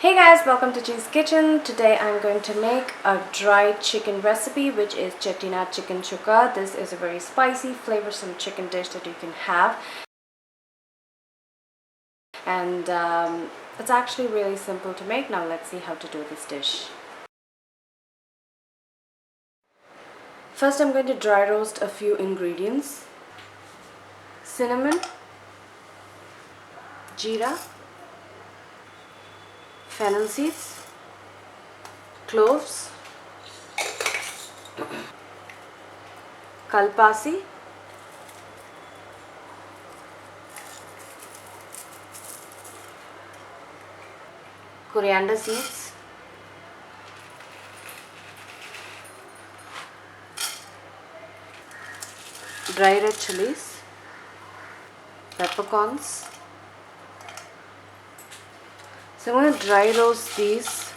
Hey guys, welcome to G's Kitchen. Today I'm going to make a dried chicken recipe, which is Chettinad chicken Sukka. This is a very spicy, flavorsome chicken dish that you can have. And it's actually really simple to make. Now let's see how to do this dish. First I'm going to dry roast a few ingredients. Cinnamon, Jeera, Fennel seeds, Cloves, Kalpasi, Coriander Seeds, dry red chilies, peppercorns. So I'm going to dry roast these.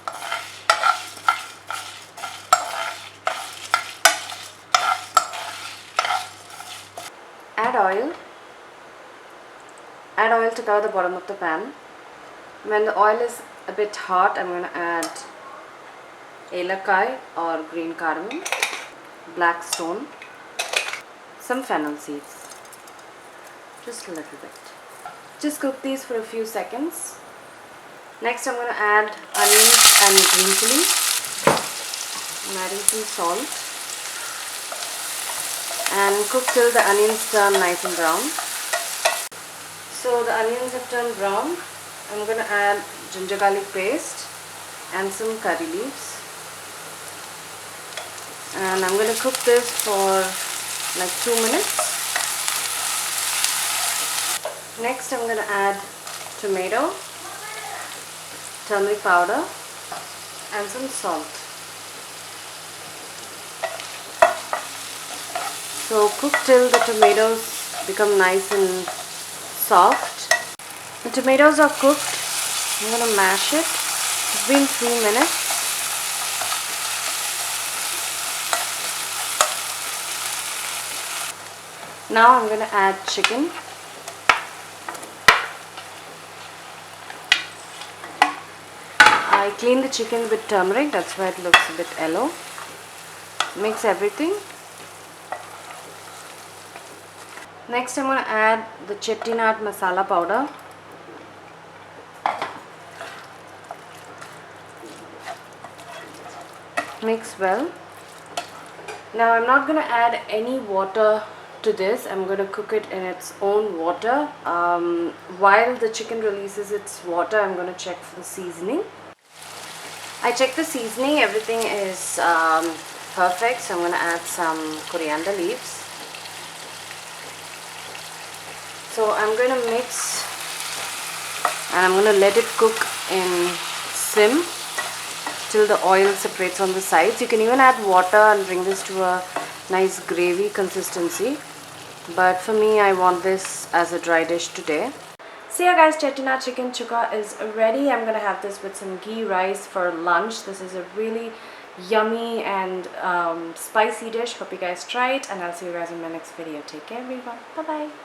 Add oil. Add oil to cover the bottom of the pan. When the oil is a bit hot, I'm going to add élakai or green cardamom, black stone, some fennel seeds, just a little bit. Just cook these for a few seconds. Next I'm going to add onions and green chilli. I'm adding some salt and cook till the onions turn nice and brown. So the onions have turned brown. I'm going to add ginger garlic paste and some curry leaves. And I'm going to cook this for like 2 minutes. Next I'm going to add tomato, turmeric powder and some salt. So cook till the tomatoes become nice and soft. The tomatoes are cooked. I'm going to mash it. It's been 3 minutes. Now I'm going to add chicken. I cleaned the chicken with turmeric, that's why it looks a bit yellow. Mix everything. Next I'm going to add the Chettinad masala powder. Mix well. Now I'm not going to add any water to this. I'm going to cook it in its own water. While the chicken releases its water, I'm going to check for the seasoning. I checked the seasoning, everything is perfect, so I'm going to add some coriander leaves. So I'm going to mix and I'm going to let it cook in sim till the oil separates on the sides. You can even add water and bring this to a nice gravy consistency, but for me I want this as a dry dish today. So yeah guys, Chettinad chicken Sukka is ready. I'm gonna have this with some ghee rice for lunch. This is a really yummy and spicy dish. Hope you guys try it, and I'll see you guys in my next video. Take care everyone. Bye bye.